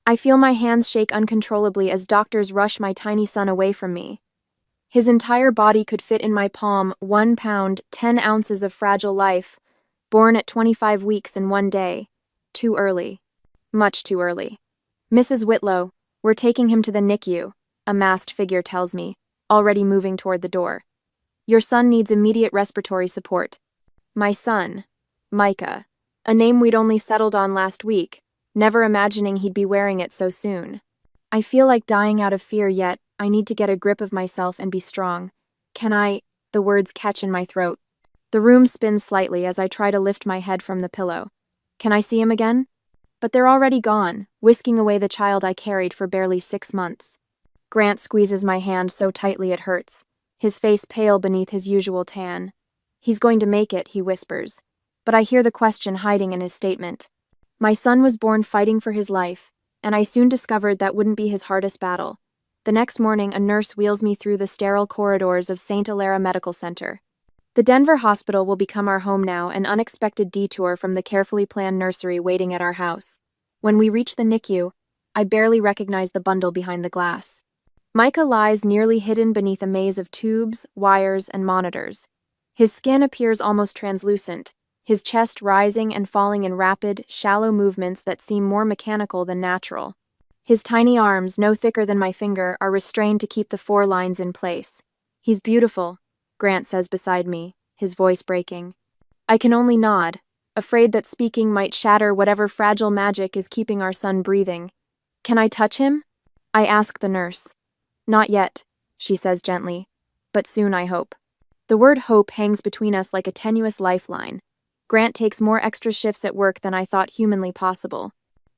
I feel my hands shake uncontrollably as doctors rush my tiny son away from me. His entire body could fit in my palm, 1 pound, 10 ounces of fragile life, born at 25 weeks in 1 day. Too early. Much too early. Mrs. Whitlow, we're taking him to the NICU, a masked figure tells me, already moving toward the door. Your son needs immediate respiratory support. My son, Micah, a name we'd only settled on last week, never imagining he'd be wearing it so soon. I feel like dying out of fear, yet I need to get a grip of myself and be strong. The words catch in my throat. The room spins slightly as I try to lift my head from the pillow. Can I see him again? But they're already gone, whisking away the child I carried for barely 6 months. Grant squeezes my hand so tightly it hurts, his face pale beneath his usual tan. He's going to make it, he whispers. But I hear the question hiding in his statement. My son was born fighting for his life, and I soon discovered that wouldn't be his hardest battle. The next morning, a nurse wheels me through the sterile corridors of St. Hilaire Medical Center. The Denver hospital will become our home now, an unexpected detour from the carefully planned nursery waiting at our house. When we reach the NICU, I barely recognize the bundle behind the glass. Micah lies nearly hidden beneath a maze of tubes, wires, and monitors. His skin appears almost translucent, his chest rising and falling in rapid, shallow movements that seem more mechanical than natural. His tiny arms, no thicker than my finger, are restrained to keep the 4 lines in place. He's beautiful, Grant says beside me, his voice breaking. I can only nod, afraid that speaking might shatter whatever fragile magic is keeping our son breathing. Can I touch him? I ask the nurse. Not yet, she says gently, but soon, I hope. The word hope hangs between us like a tenuous lifeline. Grant takes more extra shifts at work than I thought humanly possible.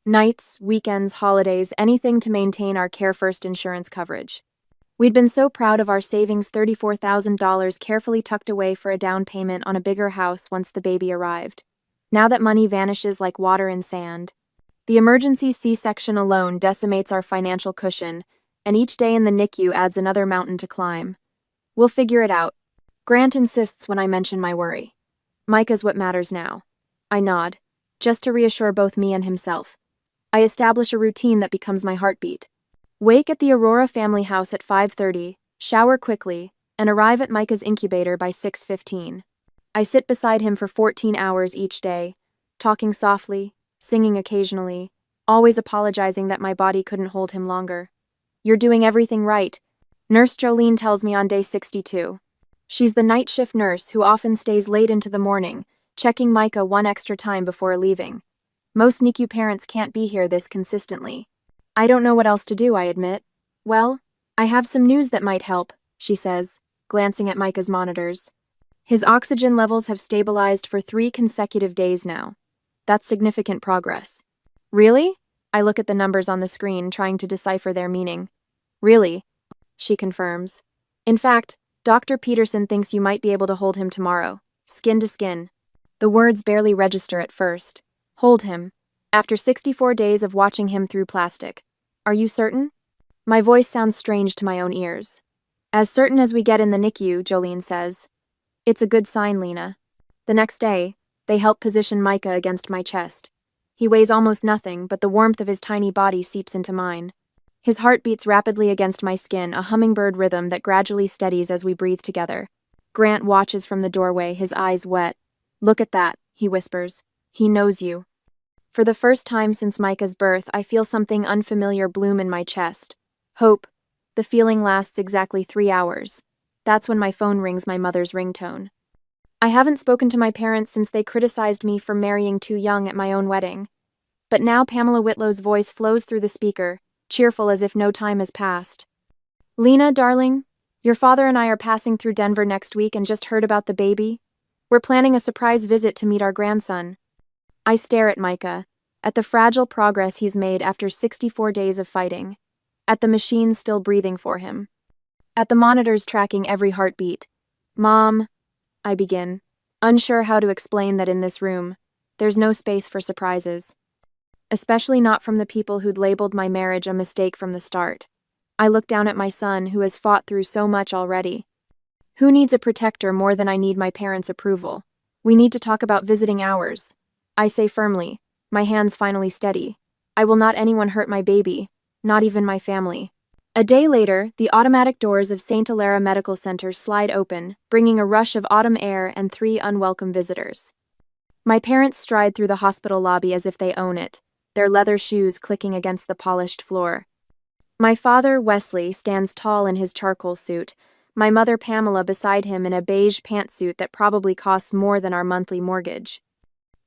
Nights, weekends, holidays, anything to maintain our Care First insurance coverage. We'd been so proud of our savings, $34,000 carefully tucked away for a down payment on a bigger house once the baby arrived. Now that money vanishes like water in sand. The emergency C-section alone decimates our financial cushion, and each day in the NICU adds another mountain to climb. We'll figure it out. Grant insists when I mention my worry. Micah's what matters now. I nod, just to reassure both me and himself. I establish a routine that becomes my heartbeat. Wake at the Aurora family house at 5:30, shower quickly, and arrive at Micah's incubator by 6:15. I sit beside him for 14 hours each day, talking softly, singing occasionally, always apologizing that my body couldn't hold him longer. You're doing everything right, Nurse Jolene tells me on day 62. She's the night shift nurse who often stays late into the morning, checking Micah one extra time before leaving. Most NICU parents can't be here this consistently. I don't know what else to do, I admit. Well, I have some news that might help, she says, glancing at Micah's monitors. His oxygen levels have stabilized for 3 consecutive days now. That's significant progress. Really? I look at the numbers on the screen, trying to decipher their meaning. Really? She confirms. In fact, Dr. Peterson thinks you might be able to hold him tomorrow, skin to skin. The words barely register at first. Hold him. After 64 days of watching him through plastic. Are you certain? My voice sounds strange to my own ears. As certain as we get in the NICU, Jolene says. It's a good sign, Lena. The next day, they help position Micah against my chest. He weighs almost nothing, but the warmth of his tiny body seeps into mine. His heart beats rapidly against my skin, a hummingbird rhythm that gradually steadies as we breathe together. Grant watches from the doorway, his eyes wet. Look at that, he whispers. He knows you. For the first time since Micah's birth, I feel something unfamiliar bloom in my chest. Hope. The feeling lasts exactly 3 hours. That's when my phone rings my mother's ringtone. I haven't spoken to my parents since they criticized me for marrying too young at my own wedding. But now Pamela Whitlow's voice flows through the speaker, cheerful as if no time has passed. Lena, darling, your father and I are passing through Denver next week and just heard about the baby. We're planning a surprise visit to meet our grandson. I stare at Micah, at the fragile progress he's made after 64 days of fighting, at the machines still breathing for him, at the monitors tracking every heartbeat. Mom, I begin, unsure how to explain that in this room, there's no space for surprises. Especially not from the people who'd labeled my marriage a mistake from the start. I look down at my son, who has fought through so much already. Who needs a protector more than I need my parents' approval? We need to talk about visiting hours. I say firmly, my hands finally steady. I will not anyone hurt my baby, not even my family. A day later, the automatic doors of St. Hilaire Medical Center slide open, bringing a rush of autumn air and 3 unwelcome visitors. My parents stride through the hospital lobby as if they own it, their leather shoes clicking against the polished floor. My father, Wesley, stands tall in his charcoal suit, my mother, Pamela, beside him in a beige pantsuit that probably costs more than our monthly mortgage.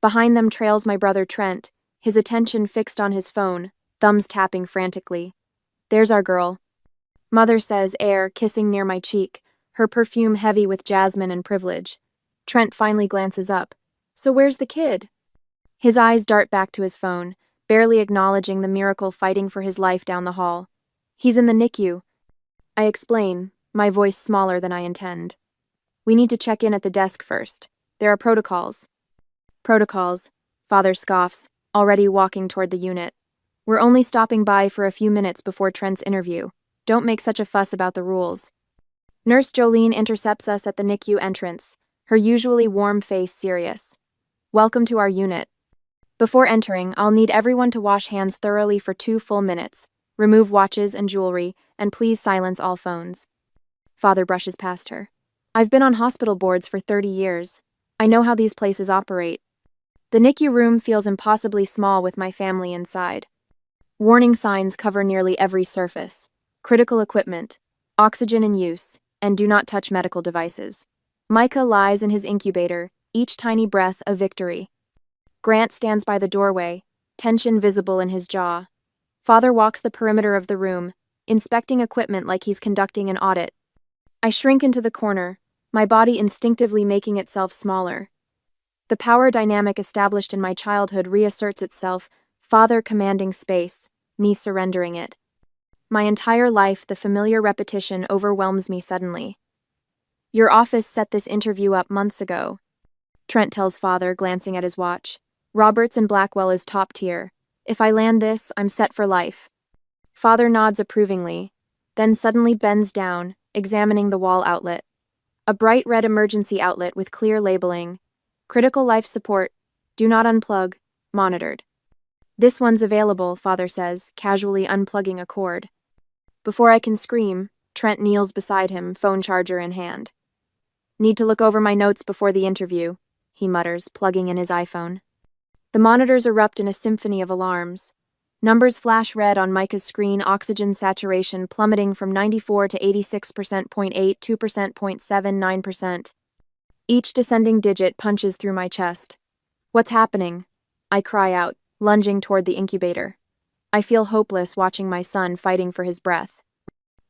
Behind them trails my brother Trent, his attention fixed on his phone, thumbs tapping frantically. There's our girl. Mother says, air kissing near my cheek, her perfume heavy with jasmine and privilege. Trent finally glances up. So where's the kid? His eyes dart back to his phone, barely acknowledging the miracle fighting for his life down the hall. He's in the NICU. I explain, my voice smaller than I intend. We need to check in at the desk first. There are protocols. Protocols, Father scoffs, already walking toward the unit. We're only stopping by for a few minutes before Trent's interview. Don't make such a fuss about the rules. Nurse Jolene intercepts us at the NICU entrance, her usually warm face serious. Welcome to our unit. Before entering, I'll need everyone to wash hands thoroughly for 2 full minutes, remove watches and jewelry, and please silence all phones. Father brushes past her. I've been on hospital boards for 30 years. I know how these places operate. The NICU room feels impossibly small with my family inside. Warning signs cover nearly every surface. Critical equipment, oxygen in use, and do not touch medical devices. Micah lies in his incubator, each tiny breath a victory. Grant stands by the doorway, tension visible in his jaw. Father walks the perimeter of the room, inspecting equipment like he's conducting an audit. I shrink into the corner, my body instinctively making itself smaller. The power dynamic established in my childhood reasserts itself, Father commanding space, me surrendering it. My entire life, the familiar repetition overwhelms me suddenly. Your office set this interview up months ago. Trent tells Father, glancing at his watch. Roberts and Blackwell is top tier. If I land this, I'm set for life. Father nods approvingly, then suddenly bends down, examining the wall outlet. A bright red emergency outlet with clear labeling. Critical life support. Do not unplug. Monitored. This one's available, Father says, casually unplugging a cord. Before I can scream, Trent kneels beside him, phone charger in hand. Need to look over my notes before the interview, he mutters, plugging in his iPhone. The monitors erupt in a symphony of alarms. Numbers flash red on Micah's screen, oxygen saturation plummeting from 94 to 86%, 0.8, 2%, 0.79%. Each descending digit punches through my chest. What's happening? I cry out, lunging toward the incubator. I feel hopeless watching my son fighting for his breath.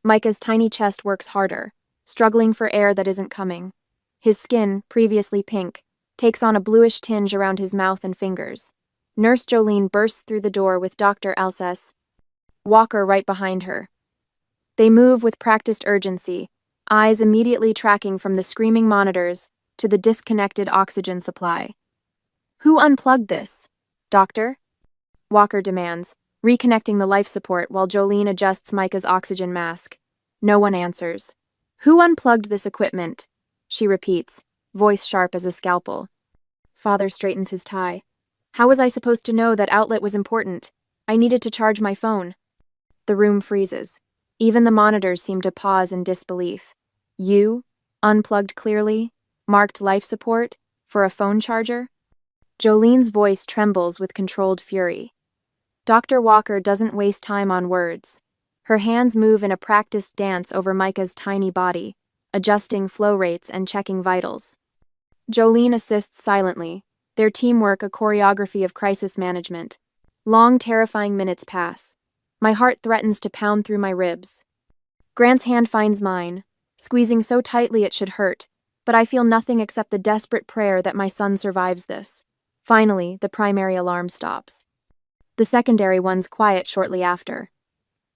Micah's tiny chest works harder, struggling for air that isn't coming. His skin, previously pink, takes on a bluish tinge around his mouth and fingers. Nurse Jolene bursts through the door with Dr. Alsace Walker right behind her. They move with practiced urgency, eyes immediately tracking from the screaming monitors to the disconnected oxygen supply. Who unplugged this? Doctor? Walker demands, reconnecting the life support while Jolene adjusts Micah's oxygen mask. No one answers. Who unplugged this equipment? She repeats, voice sharp as a scalpel. Father straightens his tie. How was I supposed to know that outlet was important? I needed to charge my phone. The room freezes. Even the monitors seem to pause in disbelief. You? Unplugged clearly? Marked life support? For a phone charger? Jolene's voice trembles with controlled fury. Dr. Walker doesn't waste time on words. Her hands move in a practiced dance over Micah's tiny body, adjusting flow rates and checking vitals. Jolene assists silently, their teamwork a choreography of crisis management. Long, terrifying minutes pass. My heart threatens to pound through my ribs. Grant's hand finds mine, squeezing so tightly it should hurt, but I feel nothing except the desperate prayer that my son survives this. Finally, the primary alarm stops. The secondary ones quiet shortly after.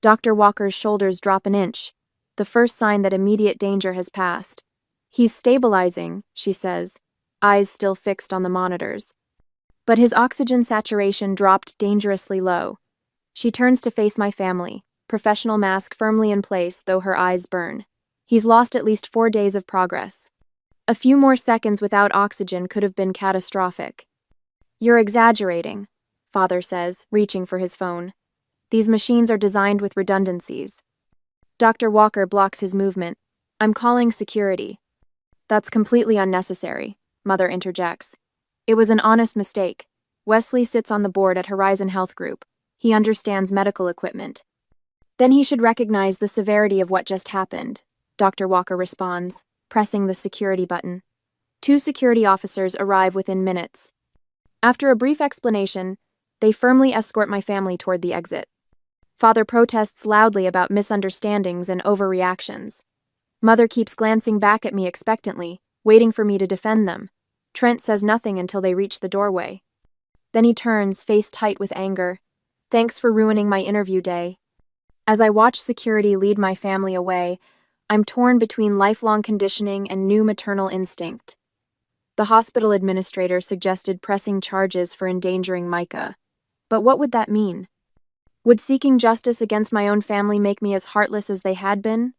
Dr. Walker's shoulders drop an inch, the first sign that immediate danger has passed. He's stabilizing, she says, eyes still fixed on the monitors. But his oxygen saturation dropped dangerously low. She turns to face my family, professional mask firmly in place, though her eyes burn. He's lost at least 4 days of progress. A few more seconds without oxygen could have been catastrophic. You're exaggerating. father says, reaching for his phone. These machines are designed with redundancies. Dr. Walker blocks his movement. I'm calling security. That's completely unnecessary, Mother interjects. It was an honest mistake. Wesley sits on the board at Horizon Health Group. He understands medical equipment. Then he should recognize the severity of what just happened, Dr. Walker responds, pressing the security button. 2 security officers arrive within minutes. After a brief explanation, they firmly escort my family toward the exit. Father protests loudly about misunderstandings and overreactions. Mother keeps glancing back at me expectantly, waiting for me to defend them. Trent says nothing until they reach the doorway. Then he turns, face tight with anger. Thanks for ruining my interview day. As I watch security lead my family away, I'm torn between lifelong conditioning and new maternal instinct. The hospital administrator suggested pressing charges for endangering Micah. But what would that mean? Would seeking justice against my own family make me as heartless as they had been?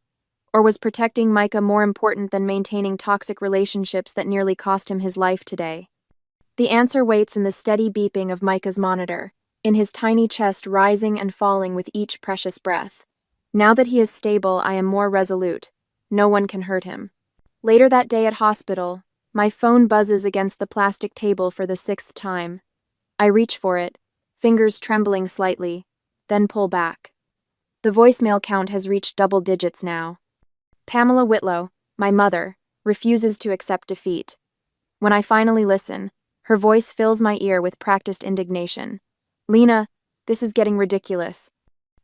Or was protecting Micah more important than maintaining toxic relationships that nearly cost him his life today? The answer waits in the steady beeping of Micah's monitor, in his tiny chest rising and falling with each precious breath. Now that he is stable, I am more resolute. No one can hurt him. Later that day at hospital, my phone buzzes against the plastic table for the 6th time. I reach for it, fingers trembling slightly, then pull back. The voicemail count has reached double digits now. Pamela Whitlow, my mother, refuses to accept defeat. When I finally listen, her voice fills my ear with practiced indignation. Lena, this is getting ridiculous.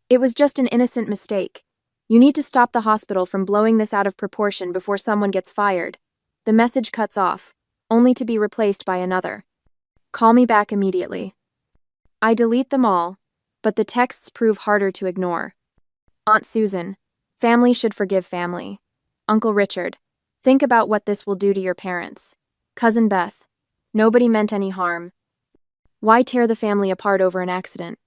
It was just an innocent mistake. You need to stop the hospital from blowing this out of proportion before someone gets fired. The message cuts off, only to be replaced by another. Call me back immediately. I delete them all, but the texts prove harder to ignore. Aunt Susan, family should forgive family. Uncle Richard, think about what this will do to your parents. Cousin Beth, nobody meant any harm. Why tear the family apart over an accident?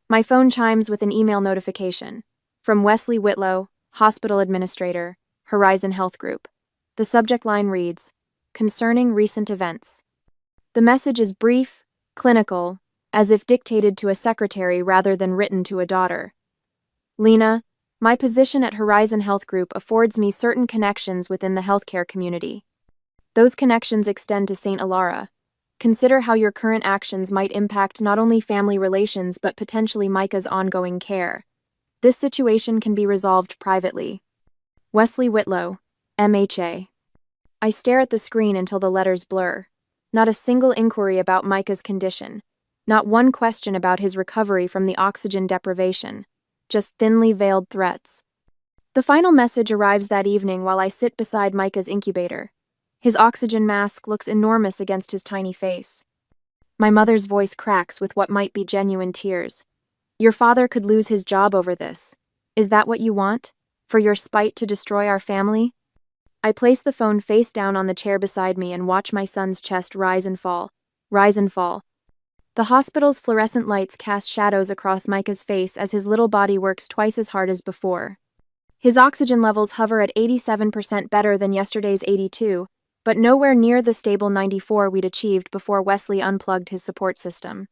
My phone chimes with an email notification. From Wesley Whitlow, Hospital Administrator, Horizon Health Group. The subject line reads, Concerning recent events. The message is brief, clinical, as if dictated to a secretary rather than written to a daughter. Lena, my position at Horizon Health Group affords me certain connections within the healthcare community. Those connections extend to St. Alara. Consider how your current actions might impact not only family relations but potentially Micah's ongoing care. This situation can be resolved privately. Wesley Whitlow, MHA. I stare at the screen until the letters blur. Not a single inquiry about Micah's condition. Not one question about his recovery from the oxygen deprivation. Just thinly veiled threats. The final message arrives that evening while I sit beside Micah's incubator. His oxygen mask looks enormous against his tiny face. My mother's voice cracks with what might be genuine tears. Your father could lose his job over this. Is that what you want? For your spite to destroy our family? I place the phone face down on the chair beside me and watch my son's chest rise and fall. Rise and fall. The hospital's fluorescent lights cast shadows across Micah's face as his little body works twice as hard as before. His oxygen levels hover at 87% better than yesterday's 82, but nowhere near the stable 94 we'd achieved before Wesley unplugged his support system.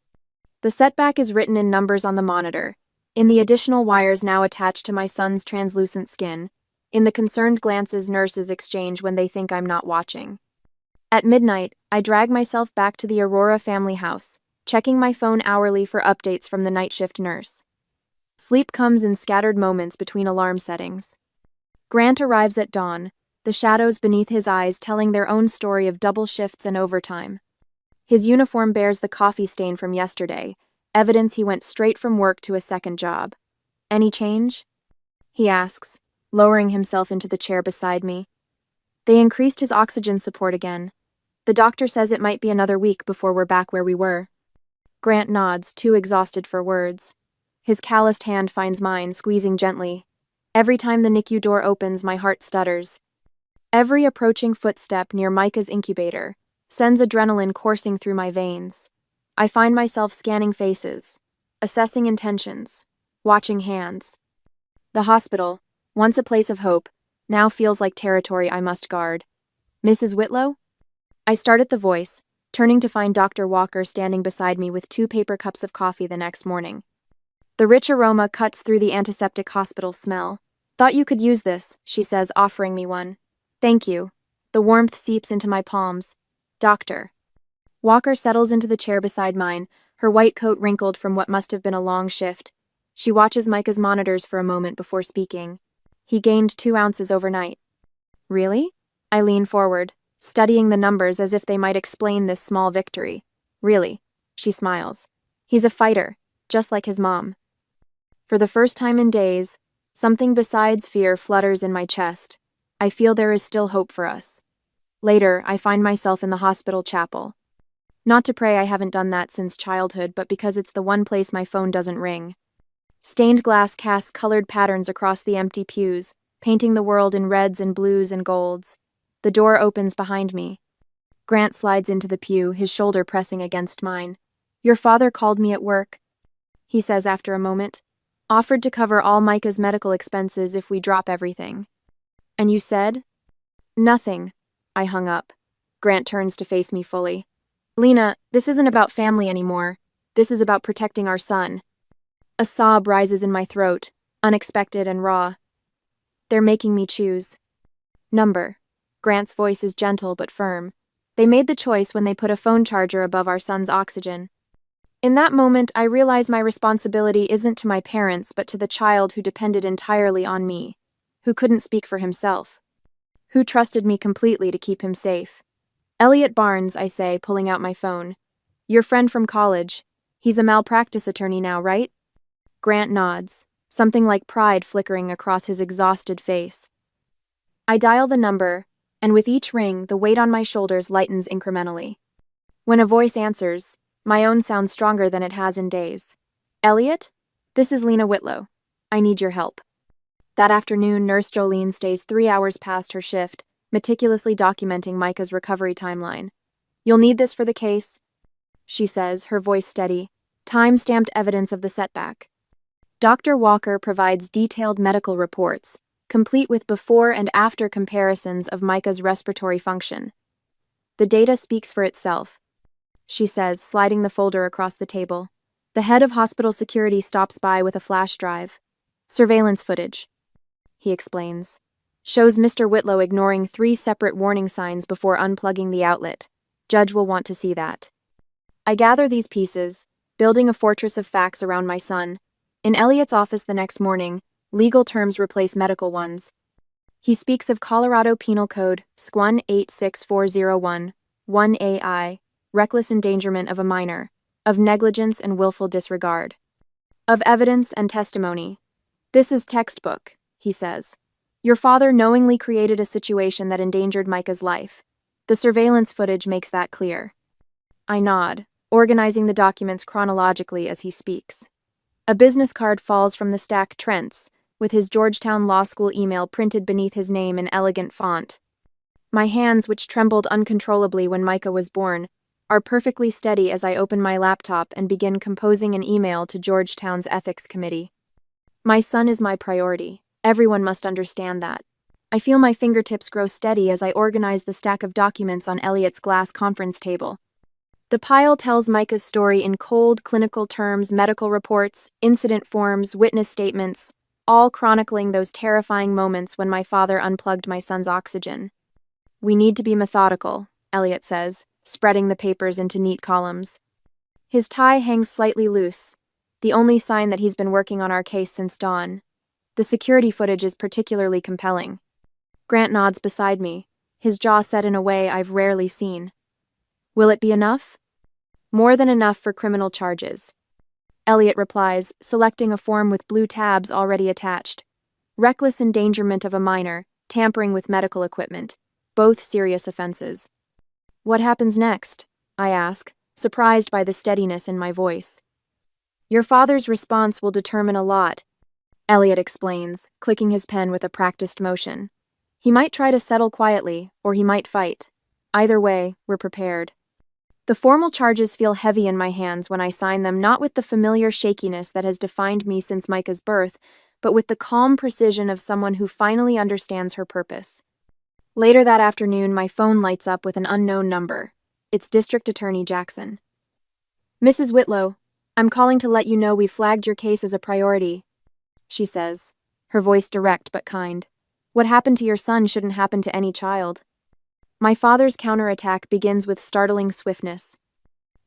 The setback is written in numbers on the monitor, in the additional wires now attached to my son's translucent skin, in the concerned glances nurses exchange when they think I'm not watching. At midnight, I drag myself back to the Aurora family house, checking my phone hourly for updates from the night shift nurse. Sleep comes in scattered moments between alarm settings. Grant arrives at dawn, the shadows beneath his eyes telling their own story of double shifts and overtime. His uniform bears the coffee stain from yesterday, evidence he went straight from work to a second job. Any change? He asks, lowering himself into the chair beside me. They increased his oxygen support again. The doctor says it might be another week before we're back where we were. Grant nods, too exhausted for words. His calloused hand finds mine, squeezing gently. Every time the NICU door opens, my heart stutters. Every approaching footstep near Micah's incubator sends adrenaline coursing through my veins. I find myself scanning faces, assessing intentions, watching hands. The hospital, once a place of hope, now feels like territory I must guard. Mrs. Whitlow? I start at the voice, turning to find Dr. Walker standing beside me with 2 paper cups of coffee the next morning. The rich aroma cuts through the antiseptic hospital smell. "Thought you could use this," she says, offering me one. "Thank you." The warmth seeps into my palms. "Doctor." Walker settles into the chair beside mine, her white coat wrinkled from what must have been a long shift. She watches Micah's monitors for a moment before speaking. "He gained 2 ounces overnight." "Really?" I lean forward, studying the numbers as if they might explain this small victory. "Really," she smiles. "He's a fighter, just like his mom." For the first time in days, something besides fear flutters in my chest. I feel there is still hope for us. Later, I find myself in the hospital chapel. Not to pray, I haven't done that since childhood, but because it's the one place my phone doesn't ring. Stained glass casts colored patterns across the empty pews, painting the world in reds and blues and golds. The door opens behind me. Grant slides into the pew, his shoulder pressing against mine. "Your father called me at work," he says after a moment. "Offered to cover all Micah's medical expenses if we drop everything." "And you said?" "Nothing." I hung up. Grant turns to face me fully. "Lena, this isn't about family anymore. This is about protecting our son." A sob rises in my throat, unexpected and raw. "They're making me choose." "Number." Grant's voice is gentle but firm. "They made the choice when they put a phone charger above our son's oxygen." In that moment, I realize my responsibility isn't to my parents, but to the child who depended entirely on me, who couldn't speak for himself, who trusted me completely to keep him safe. "Elliot Barnes," I say, pulling out my phone. "Your friend from college. He's a malpractice attorney now, right?" Grant nods, something like pride flickering across his exhausted face. I dial the number, and with each ring, the weight on my shoulders lightens incrementally. When a voice answers, my own sounds stronger than it has in days. "Elliot? This is Lena Whitlow. I need your help." That afternoon, Nurse Jolene stays 3 hours past her shift, meticulously documenting Micah's recovery timeline. "You'll need this for the case," she says, her voice steady. "Time-stamped evidence of the setback." Dr. Walker provides detailed medical reports, complete with before and after comparisons of Micah's respiratory function. "The data speaks for itself," she says, sliding the folder across the table. The head of hospital security stops by with a flash drive. "Surveillance footage," he explains. "Shows Mr. Whitlow ignoring 3 separate warning signs before unplugging the outlet. Judge will want to see that." I gather these pieces, building a fortress of facts around my son. In Elliot's office the next morning, legal terms replace medical ones. He speaks of Colorado Penal Code, SQUN 86401, 1AI, reckless endangerment of a minor, of negligence and willful disregard, of evidence and testimony. "This is textbook," he says. "Your father knowingly created a situation that endangered Micah's life. The surveillance footage makes that clear." I nod, organizing the documents chronologically as he speaks. A business card falls from the stack Trent's, with his Georgetown Law School email printed beneath his name in elegant font. My hands, which trembled uncontrollably when Micah was born, are perfectly steady as I open my laptop and begin composing an email to Georgetown's ethics committee. My son is my priority. Everyone must understand that. I feel my fingertips grow steady as I organize the stack of documents on Elliot's glass conference table. The pile tells Micah's story in cold, clinical terms, medical reports, incident forms, witness statements, all chronicling those terrifying moments when my father unplugged my son's oxygen. "We need to be methodical," Elliot says, spreading the papers into neat columns. His tie hangs slightly loose, the only sign that he's been working on our case since dawn. The security footage is particularly compelling. Grant nods beside me, his jaw set in a way I've rarely seen. "Will it be enough?" "More than enough for criminal charges," Elliot replies, selecting a form with blue tabs already attached. "Reckless endangerment of a minor, tampering with medical equipment, both serious offenses." "What happens next?" I ask, surprised by the steadiness in my voice. "Your father's response will determine a lot," Elliot explains, clicking his pen with a practiced motion. "He might try to settle quietly, or he might fight. Either way, we're prepared." The formal charges feel heavy in my hands when I sign them, not with the familiar shakiness that has defined me since Micah's birth, but with the calm precision of someone who finally understands her purpose. Later that afternoon, my phone lights up with an unknown number. It's District Attorney Jackson. Mrs. Whitlow, I'm calling to let you know we've flagged your case as a priority, she says, her voice direct but kind. What happened to your son shouldn't happen to any child. My father's counterattack begins with startling swiftness.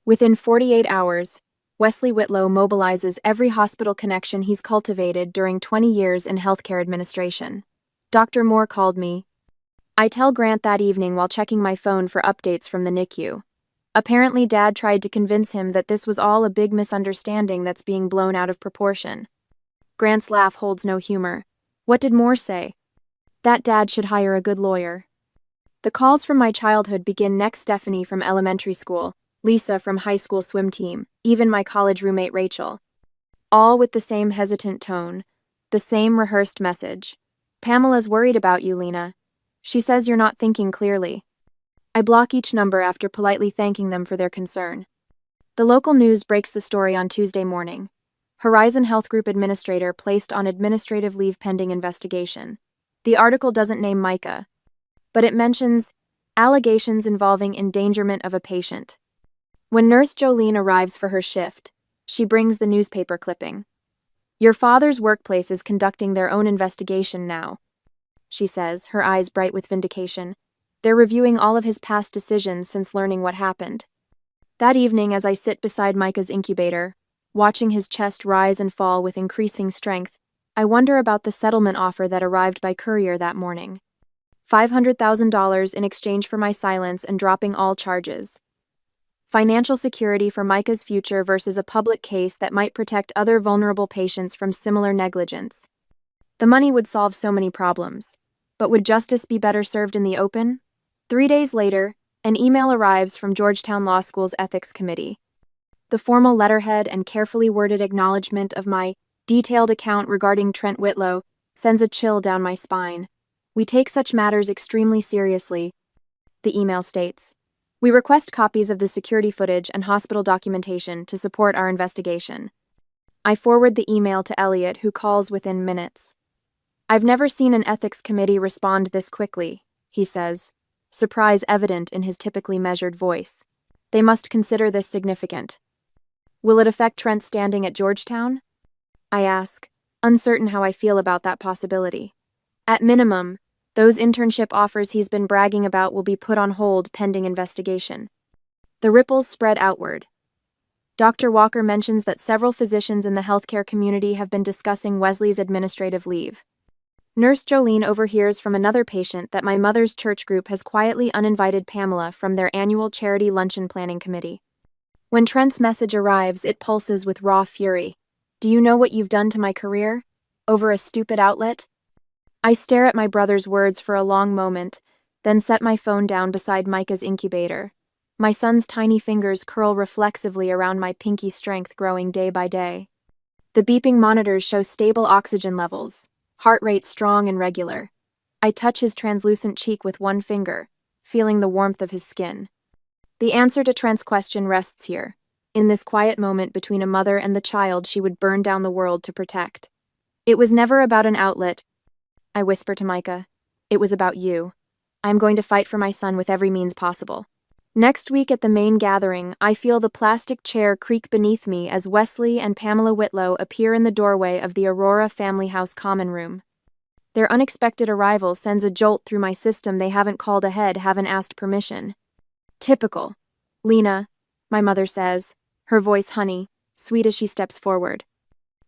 Within 48 hours, Wesley Whitlow mobilizes every hospital connection he's cultivated during 20 years in healthcare administration. Dr. Moore called me. I tell Grant that evening while checking my phone for updates from the NICU. Apparently, Dad tried to convince him that this was all a big misunderstanding that's being blown out of proportion. Grant's laugh holds no humor. What did Moore say? That Dad should hire a good lawyer. The calls from my childhood begin next: Stephanie from elementary school, Lisa from high school swim team, even my college roommate Rachel. All with the same hesitant tone, the same rehearsed message. Pamela's worried about you, Lena. She says you're not thinking clearly. I block each number after politely thanking them for their concern. The local news breaks the story on Tuesday morning. Horizon Health Group administrator placed on administrative leave pending investigation. The article doesn't name Micah, but it mentions allegations involving endangerment of a patient. When Nurse Jolene arrives for her shift, she brings the newspaper clipping. Your father's workplace is conducting their own investigation now, she says, her eyes bright with vindication. They're reviewing all of his past decisions since learning what happened. That evening, as I sit beside Micah's incubator, watching his chest rise and fall with increasing strength, I wonder about the settlement offer that arrived by courier that morning. $500,000 in exchange for my silence and dropping all charges. Financial security for Micah's future versus a public case that might protect other vulnerable patients from similar negligence. The money would solve so many problems. But would justice be better served in the open? 3 days later, an email arrives from Georgetown Law School's Ethics Committee. The formal letterhead and carefully worded acknowledgement of my detailed account regarding Trent Whitlow sends a chill down my spine. We take such matters extremely seriously, the email states. We request copies of the security footage and hospital documentation to support our investigation. I forward the email to Elliot, who calls within minutes. I've never seen an ethics committee respond this quickly, he says, surprise evident in his typically measured voice. They must consider this significant. Will it affect Trent's standing at Georgetown? I ask, uncertain how I feel about that possibility. At minimum, those internship offers he's been bragging about will be put on hold pending investigation. The ripples spread outward. Dr. Walker mentions that several physicians in the healthcare community have been discussing Wesley's administrative leave. Nurse Jolene overhears from another patient that my mother's church group has quietly uninvited Pamela from their annual charity luncheon planning committee. When Trent's message arrives, it pulses with raw fury. Do you know what you've done to my career? Over a stupid outlet? I stare at my brother's words for a long moment, then set my phone down beside Micah's incubator. My son's tiny fingers curl reflexively around my pinky, strength growing day by day. The beeping monitors show stable oxygen levels, heart rate strong and regular. I touch his translucent cheek with one finger, feeling the warmth of his skin. The answer to Trent's question rests here, in this quiet moment between a mother and the child she would burn down the world to protect. It was never about an outlet, I whisper to Micah. It was about you. I am going to fight for my son with every means possible. Next week at the main gathering, I feel the plastic chair creak beneath me as Wesley and Pamela Whitlow appear in the doorway of the Aurora Family House common room. Their unexpected arrival sends a jolt through my system. They haven't called ahead, haven't asked permission. Typical. Lena, my mother says, her voice honey, sweet as she steps forward.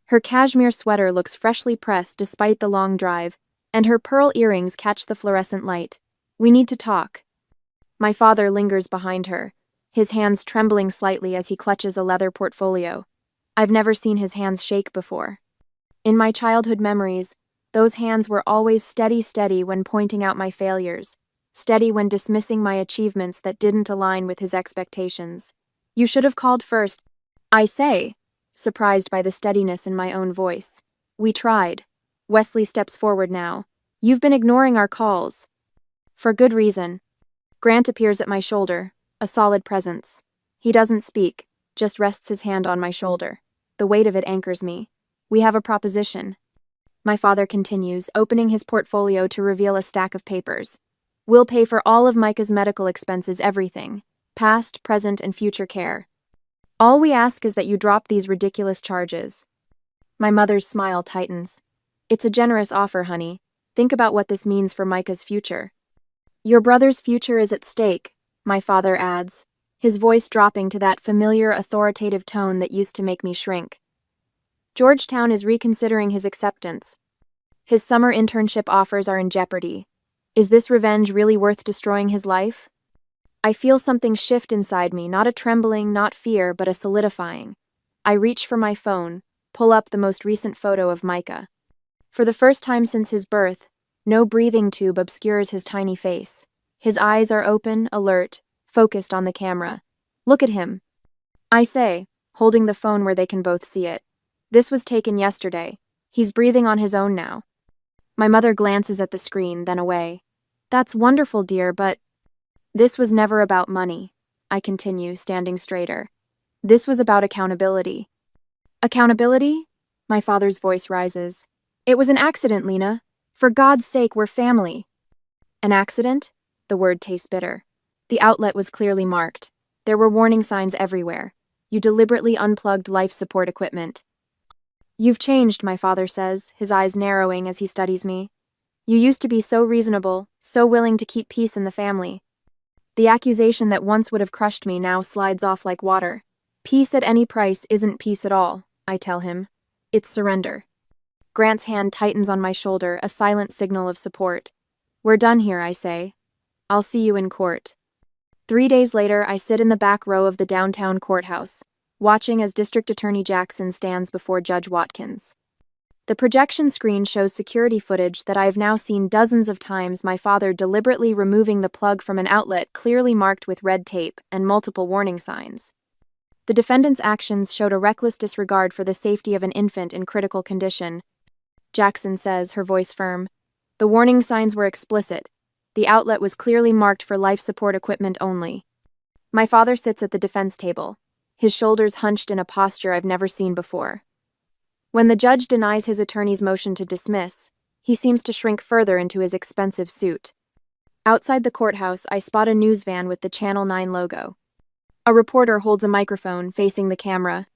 Her cashmere sweater looks freshly pressed despite the long drive, and her pearl earrings catch the fluorescent light. We need to talk. My father lingers behind her, his hands trembling slightly as he clutches a leather portfolio. I've never seen his hands shake before. In my childhood memories, those hands were always steady when pointing out my failures, steady when dismissing my achievements that didn't align with his expectations. You should have called first, I say, surprised by the steadiness in my own voice. We tried. Wesley steps forward now. You've been ignoring our calls. For good reason. Grant appears at my shoulder, a solid presence. He doesn't speak, just rests his hand on my shoulder. The weight of it anchors me. We have a proposition. My father continues, opening his portfolio to reveal a stack of papers. We'll pay for all of Micah's medical expenses, everything. Past, present, and future care. All we ask is that you drop these ridiculous charges. My mother's smile tightens. It's a generous offer, honey. Think about what this means for Micah's future. Your brother's future is at stake, my father adds, his voice dropping to that familiar authoritative tone that used to make me shrink. Georgetown is reconsidering his acceptance. His summer internship offers are in jeopardy. Is this revenge really worth destroying his life? I feel something shift inside me, not a trembling, not fear, but a solidifying. I reach for my phone, pull up the most recent photo of Micah. For the first time since his birth, no breathing tube obscures his tiny face. His eyes are open, alert, focused on the camera. Look at him, I say, holding the phone where they can both see it. This was taken yesterday. He's breathing on his own now. My mother glances at the screen, then away. That's wonderful, dear, but this was never about money, I continue, standing straighter. This was about accountability. Accountability? My father's voice rises. It was an accident, Lena. For God's sake, we're family. An accident? The word tastes bitter. The outlet was clearly marked. There were warning signs everywhere. You deliberately unplugged life support equipment. You've changed, my father says, his eyes narrowing as he studies me. You used to be so reasonable, so willing to keep peace in the family. The accusation that once would have crushed me now slides off like water. Peace at any price isn't peace at all, I tell him. It's surrender. Grant's hand tightens on my shoulder, a silent signal of support. We're done here, I say. I'll see you in court. 3 days later, I sit in the back row of the downtown courthouse, watching as District Attorney Jackson stands before Judge Watkins. The projection screen shows security footage that I have now seen dozens of times, my father deliberately removing the plug from an outlet clearly marked with red tape and multiple warning signs. The defendant's actions showed a reckless disregard for the safety of an infant in critical condition. Jackson says, her voice firm. The warning signs were explicit. The outlet was clearly marked for life support equipment only. My father sits at the defense table, his shoulders hunched in a posture I've never seen before. When the judge denies his attorney's motion to dismiss, he seems to shrink further into his expensive suit. Outside the courthouse, I spot a news van with the Channel 9 logo. A reporter holds a microphone, facing the camera.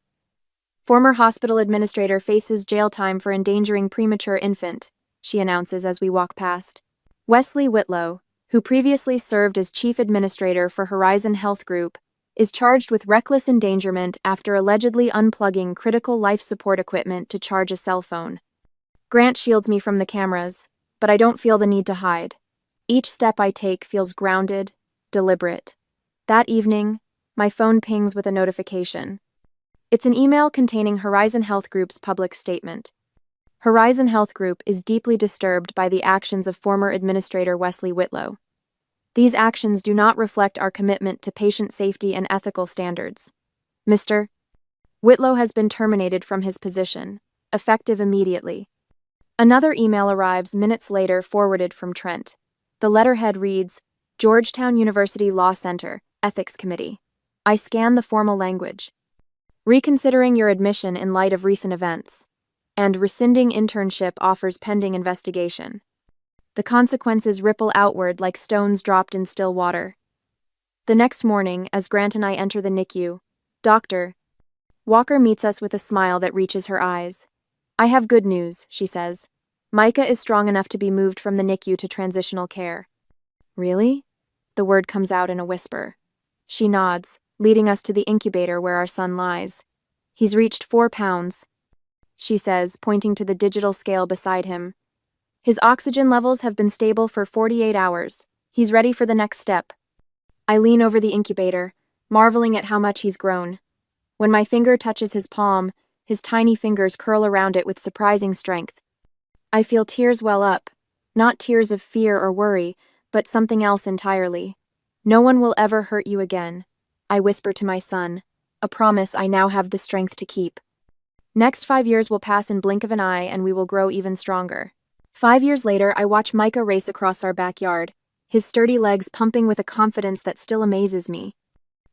Former hospital administrator faces jail time for endangering premature infant, she announces as we walk past. Wesley Whitlow, who previously served as chief administrator for Horizon Health Group, is charged with reckless endangerment after allegedly unplugging critical life support equipment to charge a cell phone. Grant shields me from the cameras, but I don't feel the need to hide. Each step I take feels grounded, deliberate. That evening, my phone pings with a notification. It's an email containing Horizon Health Group's public statement. Horizon Health Group is deeply disturbed by the actions of former Administrator Wesley Whitlow. These actions do not reflect our commitment to patient safety and ethical standards. Mr. Whitlow has been terminated from his position, effective immediately. Another email arrives minutes later, forwarded from Trent. The letterhead reads, Georgetown University Law Center, Ethics Committee. I scan the formal language. Reconsidering your admission in light of recent events. And rescinding internship offers pending investigation. The consequences ripple outward like stones dropped in still water. The next morning, as Grant and I enter the NICU, Dr. Walker meets us with a smile that reaches her eyes. I have good news, she says. Micah is strong enough to be moved from the NICU to transitional care. Really? The word comes out in a whisper. She nods, leading us to the incubator where our son lies. He's reached 4 pounds, she says, pointing to the digital scale beside him. His oxygen levels have been stable for 48 hours. He's ready for the next step. I lean over the incubator, marveling at how much he's grown. When my finger touches his palm, his tiny fingers curl around it with surprising strength. I feel tears well up, not tears of fear or worry, but something else entirely. No one will ever hurt you again, I whisper to my son, a promise I now have the strength to keep. Next 5 years will pass in blink of an eye and we will grow even stronger. 5 years later, I watch Micah race across our backyard, his sturdy legs pumping with a confidence that still amazes me.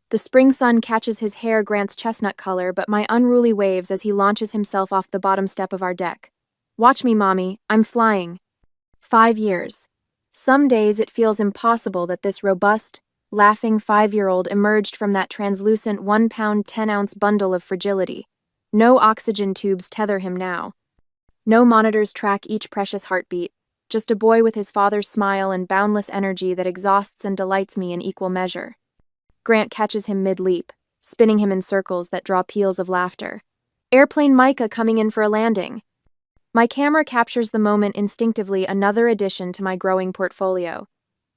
The spring sun catches his hair Grant's chestnut color, but my unruly waves as he launches himself off the bottom step of our deck. Watch me, Mommy, I'm flying. 5 years. Some days it feels impossible that this robust, laughing 5-year-old emerged from that translucent 1 pound 10 ounce bundle of fragility. No oxygen tubes tether him now. No monitors track each precious heartbeat. Just a boy with his father's smile and boundless energy that exhausts and delights me in equal measure. Grant catches him mid-leap, spinning him in circles that draw peals of laughter. Airplane Micah coming in for a landing. My camera captures the moment instinctively, another addition to my growing portfolio.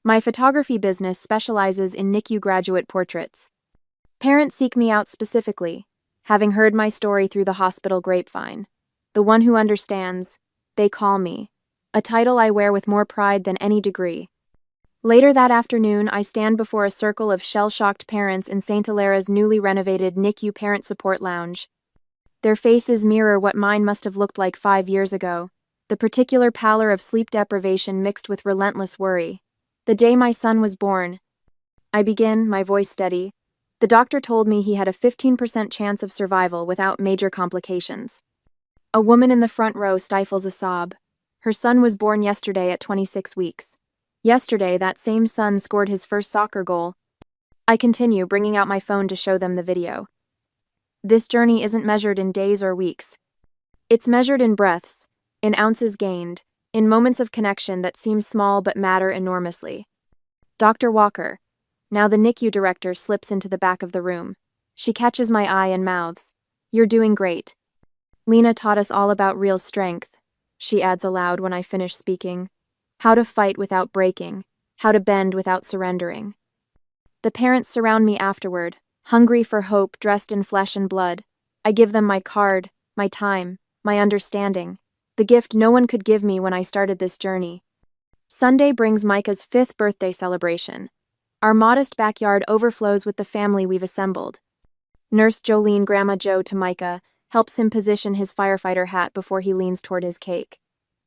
My photography business specializes in NICU graduate portraits. Parents seek me out specifically, having heard my story through the hospital grapevine. The one who understands, they call me, a title I wear with more pride than any degree. Later that afternoon, I stand before a circle of shell-shocked parents in St. Hilara's newly renovated NICU Parent Support Lounge. Their faces mirror what mine must have looked like 5 years ago, the particular pallor of sleep deprivation mixed with relentless worry. The day my son was born. I begin, my voice steady. The doctor told me he had a 15% chance of survival without major complications. A woman in the front row stifles a sob. Her son was born yesterday at 26 weeks. Yesterday, that same son scored his first soccer goal. I continue, bringing out my phone to show them the video. This journey isn't measured in days or weeks. It's measured in breaths, in ounces gained, in moments of connection that seem small but matter enormously. Dr. Walker, now the NICU director, slips into the back of the room. She catches my eye and mouths. You're doing great. Lena taught us all about real strength, she adds aloud when I finish speaking. How to fight without breaking, how to bend without surrendering. The parents surround me afterward, hungry for hope, dressed in flesh and blood. I give them my card, my time, my understanding, the gift no one could give me when I started this journey. Sunday brings Micah's 5th birthday celebration. Our modest backyard overflows with the family we've assembled. Nurse Jolene, Grandma Joe to Micah, helps him position his firefighter hat before he leans toward his cake.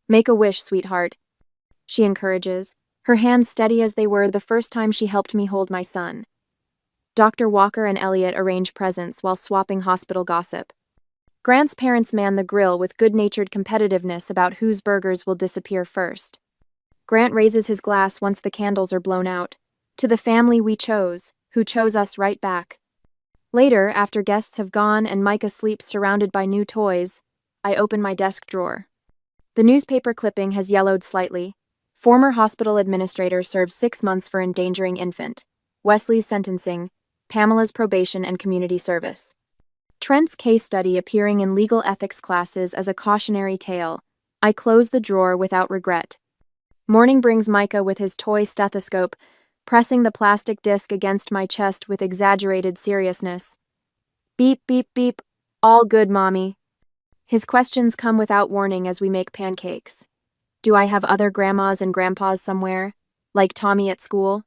Make a wish, sweetheart, she encourages, her hands steady as they were the first time she helped me hold my son. Dr. Walker and Elliot arrange presents while swapping hospital gossip. Grant's parents man the grill with good-natured competitiveness about whose burgers will disappear first. Grant raises his glass once the candles are blown out. To the family we chose, who chose us right back. Later, after guests have gone and Micah sleeps surrounded by new toys, I open my desk drawer. The newspaper clipping has yellowed slightly. Former hospital administrator serves 6 months for endangering infant. Wesley's sentencing. Pamela's probation and community service. Trent's case study appearing in legal ethics classes as a cautionary tale. I close the drawer without regret. Morning brings Micah with his toy stethoscope, pressing the plastic disc against my chest with exaggerated seriousness. Beep, beep, beep. All good, Mommy. His questions come without warning as we make pancakes. Do I have other grandmas and grandpas somewhere, like Tommy at school?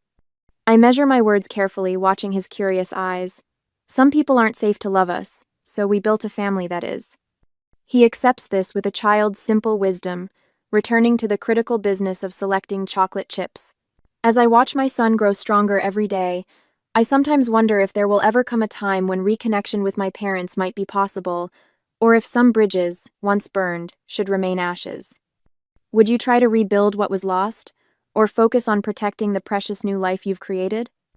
I measure my words carefully, watching his curious eyes. Some people aren't safe to love us, so we built a family that is. He accepts this with a child's simple wisdom, returning to the critical business of selecting chocolate chips. As I watch my son grow stronger every day, I sometimes wonder if there will ever come a time when reconnection with my parents might be possible, or if some bridges, once burned, should remain ashes. Would you try to rebuild what was lost, or focus on protecting the precious new life you've created?